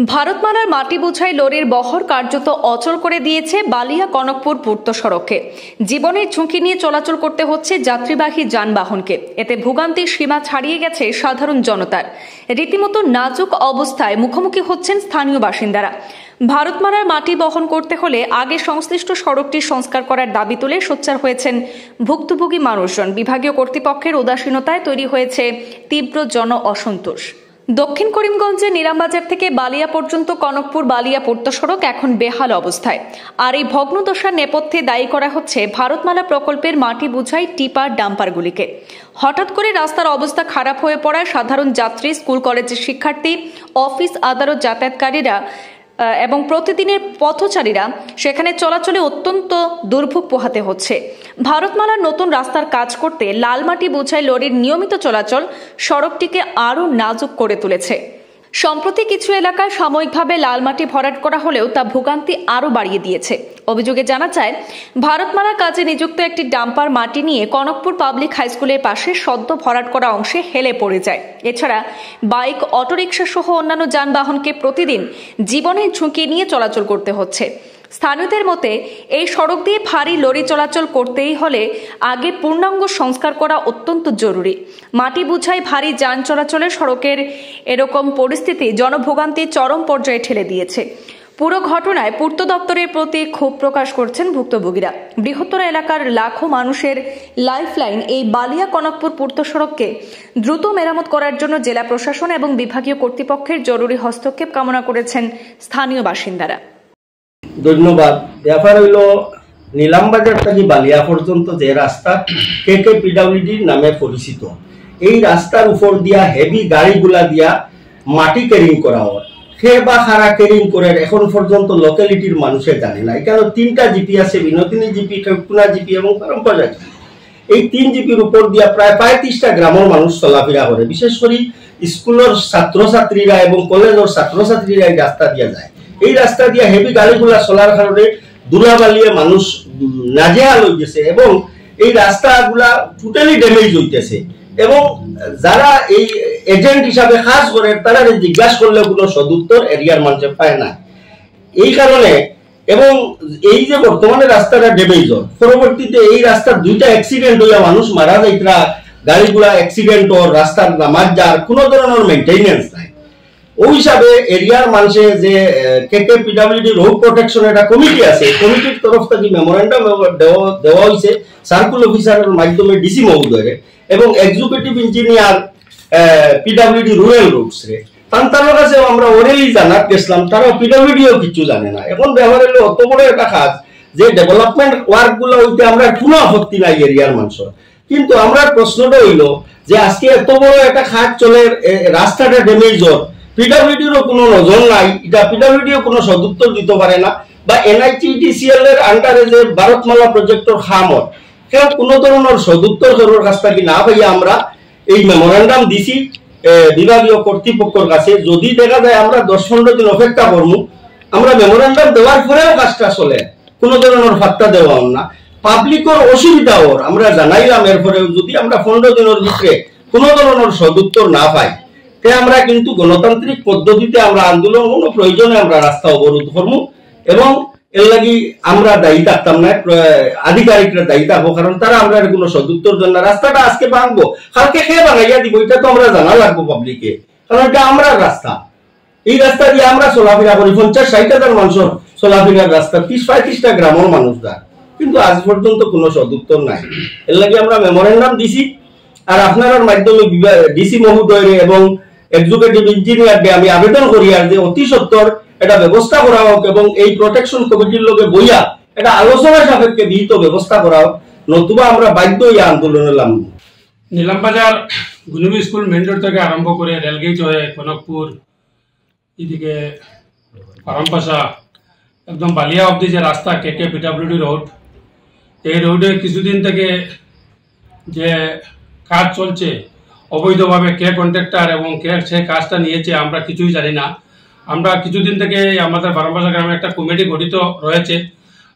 ভারতমালার মাটি বোঝাই লরির বহর কার্যত অচল করে দিয়েছে বালিয়া কনকপুর পূর্ত সড়কে। জীবনের ঝুঁকি নিয়ে চলাচল করতে হচ্ছে যাত্রীবাহী যানবাহনকে। এতে ভোগান্তির সীমা ছাড়িয়ে গেছে সাধারণ জনতার। রীতিমতো নাজুক অবস্থায় মুখোমুখি হচ্ছেন স্থানীয় বাসিন্দারা। ভারতমালার মাটি বহন করতে হলে আগে সংশ্লিষ্ট সড়কটি সংস্কার করার দাবি তুলে সোচ্চার হয়েছেন ভুক্তভোগী মানুষজন। বিভাগীয় কর্তৃপক্ষের উদাসীনতায় তৈরি হয়েছে তীব্র জন অসন্তোষ। দক্ষিণ করিমগঞ্জে নিরামবাজার থেকে বালিয়া পর্যন্ত কনকপুর বালিয়া পূর্ত সড়ক এখন বেহাল অবস্থায়। আর এই ভগ্নদশার নেপথ্যে দায়ী করা হচ্ছে ভারতমালা প্রকল্পের মাটি বোঝাই টিপার ডাম্পারগুলিকে। হঠাৎ করে রাস্তার অবস্থা খারাপ হয়ে পড়ায় সাধারণ যাত্রী, স্কুল কলেজের শিক্ষার্থী, অফিস আদালত যাতায়াতকারীরা এবং প্রতিদিনের পথচারীরা সেখানে চলাচলে অত্যন্ত দুর্ভোগ পোহাতে হচ্ছে। ভারতমালার নতুন রাস্তার কাজ করতে লাল মাটি বোঝাই লরির নিয়মিত চলাচল সড়কটিকে আরও নাজুক করে তুলেছে। সম্প্রতি কিছু এলাকায় সাময়িকভাবে লাল মাটি ভরাট করা হলেও তা ভোগান্তি আরও বাড়িয়ে দিয়েছে। অভিযোগে জানা যায়, ভারতমালার কাজে নিযুক্ত একটি ডাম্পার মাটি নিয়ে কনকপুর পাবলিক হাইস্কুলের পাশে সদ্য ভরাট করা অংশে হেলে পড়ে যায়। এছাড়া বাইক, অটোরিকশা সহ অন্যান্য যানবাহনকে প্রতিদিন জীবনের ঝুঁকি নিয়ে চলাচল করতে হচ্ছে। স্থানীয়দের মতে, এই সড়ক দিয়ে ভারী লরি চলাচল করতেই হলে আগে পূর্ণাঙ্গ সংস্কার করা অত্যন্ত জরুরি। মাটি বোঝাই ভারী যান চলাচলে সড়কের এরকম পরিস্থিতি জনভোগান্তির চরম পর্যায়ে ঠেলে দিয়েছে। পুরো ঘটনায় পূর্ত দপ্তরের প্রতি ক্ষোভ প্রকাশ করছেন ভুক্তভোগীরা। বৃহত্তর এলাকার লাখো মানুষের লাইফলাইন এই বালিয়া কনকপুর পূর্ত সড়ককে দ্রুত মেরামত করার জন্য জেলা প্রশাসন এবং বিভাগীয় কর্তৃপক্ষের জরুরি হস্তক্ষেপ কামনা করেছেন স্থানীয় বাসিন্দারা। ধন্যবাদ। ব্যাপার হইল নিলামবাজার থেকে বালিয়া পর্যন্ত যে রাস্তা KKPWD নামে পরিচিত, এই রাস্তার উপর দিয়া হেভি গাড়িগুলা দিয়া মাটি ক্যারিং করা হয়। সে বা খারা ক্যারিং করে এখন পর্যন্ত লোকালিটির মানুষে জানে না। এখানে 3টা জিপি আছে, বিনোদিনী জিপি, খেপুনা জিপি এবং পরম্পরা জিপি। এই 3 জিপির উপর দিয়া প্রায় 35টা গ্রামের মানুষ চলাফেরা করে। বিশেষ করে স্কুলের ছাত্রছাত্রীরা এবং কলেজের ছাত্রছাত্রীরা এই রাস্তা দিয়া যায়। এই রাস্তা দিয়ে হেভি গাড়িগুলা চলার কারণে ধুলাবালিয়ে মানুষ নাজেহাল হয়ে গেছে এবং এই রাস্তাগুলা টোটালি ড্যামেজ হইতেছে। এবং যারা এই এজেন্ট হিসাবে কাজ করে তারা জিজ্ঞাসা করলে কোনো সদুত্তর এরিয়ার মানুষ পায় না। এই কারণে এবং এই যে বর্তমানে রাস্তাটা ড্যামেজ হয়, পরবর্তীতে এই রাস্তার 2টা অ্যাক্সিডেন্ট হইয়া মানুষ মারা যাইতরা, গাড়িগুলা অ্যাক্সিডেন্ট হওয়ার রাস্তার নামাজ যার কোনো ধরনের মেইনটেনেন্স নাই। ওই হিসাবে এরিয়ার মানুষে যে KKPWD রোড প্রোটেকশন একটা কমিটি আছে, কমিটির তরফ থেকে মেমোরেন্ডাম দেওয়া হয়েছে সার্কুল অফিসারের মাধ্যমে ডিসি মহোদয়ের এবং executive engineer PWD rural roots রে। তার কাছে আমরা ওরেলি জানার গেছিলাম, তারাও PWDও কিছু জানে না। এখন ব্যবহার হলো অত বড় একটা কাজ যে ডেভেলপমেন্ট ওয়ার্ক গুলো হইতে আমরা কোনো আপত্তি নাই এরিয়ার মানুষের, কিন্তু আমরা প্রশ্নটা হইল যে আজকে এত বড় একটা কাজ চলে, রাস্তাটা ড্যামেজ হয়, PWDরও কোনো নজর নাই, এটা PWDও কোনো সদুত্তর দিতে পারে না, বা NITDCL এর আন্ডারে যে ভারতমালা প্রজেক্টর খামর কেউ কোনো ধরনের সদুত্তর করার কাছ থেকে না পাইয়া আমরা এই মেমোরেন্ডাম দিছি বিভাগীয় কর্তৃপক্ষের কাছে। যদি দেখা যায় আমরা 10-15 দিন অপেক্ষা করবো, আমরা মেমোরেন্ডাম দেওয়ার পরেও কাজটা চলে, কোনো ধরনের ফাত্তা দেওয়া না, পাবলিকের অসুবিধা ওর আমরা জানাইলাম। এরপরেও যদি আমরা 15 দিনের ভিতরে কোনো ধরনের সদুত্তর না পাই, আমরা কিন্তু গণতান্ত্রিক পদ্ধতিতে আমরা আন্দোলন কোনো প্রয়োজনে আমরা রাস্তা অবরোধ করবো এবং এর লাগি আমরা দায়ী থাকতাম না, আধিকারিকরা দায়ী থাকবো, কারণ তারা আমরা কোনো সদুত্তর দেন না। রাস্তাটা আজকে ভাঙবো, কালকে খেয়ে বানাইয়া দিব, এটা তো আমরা জানা লাগবো পাবলিকে, কারণ এটা আমরা রাস্তা। এই রাস্তা দিয়ে আমরা চলাফেরা করি, 50-60 হাজার মানুষের চলাফেরার রাস্তা, 30-35টা গ্রামের মানুষরা, কিন্তু আজ পর্যন্ত কোনো সদুত্তর নাই। এর লাগি আমরা মেমোরেন্ডাম দিছি। আর আপনার মাধ্যমে ডিসি মহোদয় এবং এক্সিকিউটিভ ইঞ্জিনিয়ারকে আমি আবেদন করি আর যে অতি সত্বর এটা ব্যবস্থা করা হোক এবং এই প্রোটেকশন কমিটির লগে বইয়া এটা আলোচনা সাপেক্ষে বিহিত ব্যবস্থা করা হোক, নতুবা আমরা বাধ্য হইয়া আন্দোলনে নামব। নিলামবাজার গুনুবি স্কুল মেইন রোড থেকে আরম্ভ করে রেলগেট হয়ে কনকপুর, এদিকে পারমপাশা, একদম বালিয়া অব্দি যে রাস্তা KKPWD রোড, এই রোডে কিছুদিন থেকে যে কাজ চলছে অবৈধভাবে, কে কন্ট্রাক্টর এবং কে সে কাজটা নিয়েছে আমরা কিছুই জানি না। আমরা কিছুদিন থেকে আমাদের বারমবাসা গ্রামে একটা কমিটি গঠিত রয়েছে,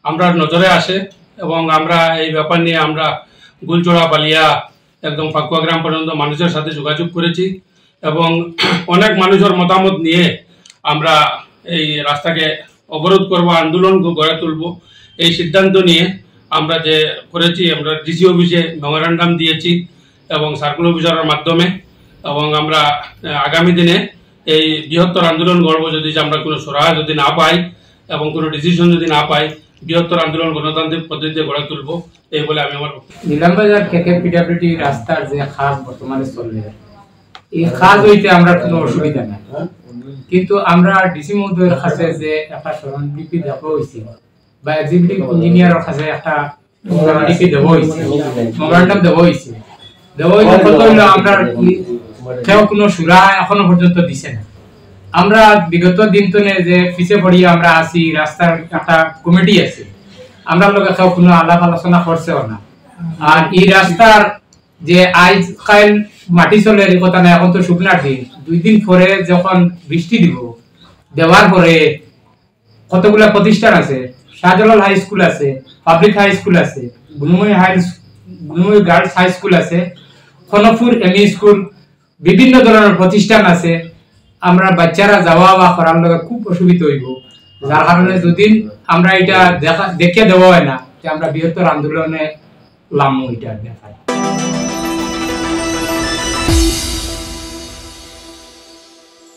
আমরা নজরে আসে এবং আমরা এই ব্যাপার নিয়ে আমরা গুলচড়া, বালিয়া, একদম ফাকুয়া গ্রাম পর্যন্ত মানুষের সাথে যোগাযোগ করেছি এবং অনেক মানুষের মতামত নিয়ে আমরা এই রাস্তাকে অবরোধ করব, আন্দোলন গড়ে তুলব। এই সিদ্ধান্ত নিয়ে আমরা যে করেছি, আমরা ডিসি অফিসে মেমোরেন্ডাম দিয়েছি এবং সার্কুলার অফিসারের মাধ্যমে, এবং আমরা আগামী দিনে এই বৃহত্তর আন্দোলন গড়ব যদি আমরা কোনো সহায় যদি না পাই এবং কোনো ডিসিশন যদি না পাই, বৃহত্তর আন্দোলন গণতান্ত্রিক পদ্ধতিতে গড়ে তুলব, এই বলে আমি আমার নিলামবাজার কেকে পিডাব্লিউডি রাস্তার যে খাস বর্তমানে চলে, এই খাস হইতে আমরা কোনো অসুবিধা নাই, কিন্তু আমরা ডিসি মহোদয়ের কাছে যে একটা স্মরণলিপি দেওয়া হয়েছে বা এক্সিকিউটিভ ইঞ্জিনিয়ারের কাছে একটা স্মরণলিপি দেওয়া হয়েছে, মেমোরেন্ডাম দেওয়া হয়েছে কত হইলো আমরা কেউ কোনো সুরা এখনো পর্যন্ত দিছে না। আমরা বিগত দিন তো যে পিছিয়ে পড়িয়ে আমরা আছি, রাস্তার একটা কমিটি আছে, আমরা লোক কেউ কোনো আলাপ আলোচনা করছেও না। আর এই রাস্তার যে আইজ কাল মাটি চলে এর কথা না, এখন তো শুকনার দিন, 2 দিন পরে যখন বৃষ্টি দেওয়ার পরে কতগুলা প্রতিষ্ঠান আছে, শাহজালাল হাই স্কুল আছে, পাবলিক হাই স্কুল আছে, গুনুময় গার্লস হাই স্কুল আছে, খনকপুর এমই স্কুল, বিভিন্ন ধরনের প্রতিষ্ঠান আছে। আমরা বাচ্চারা যাওয়া বা করার লগে খুব অসুবিধা হইব, যার কারণে যদি আমরা এটা দেখে দেওয়া হয় না, আমরা বৃহত্তর আন্দোলনে লামো এটা দেখায়।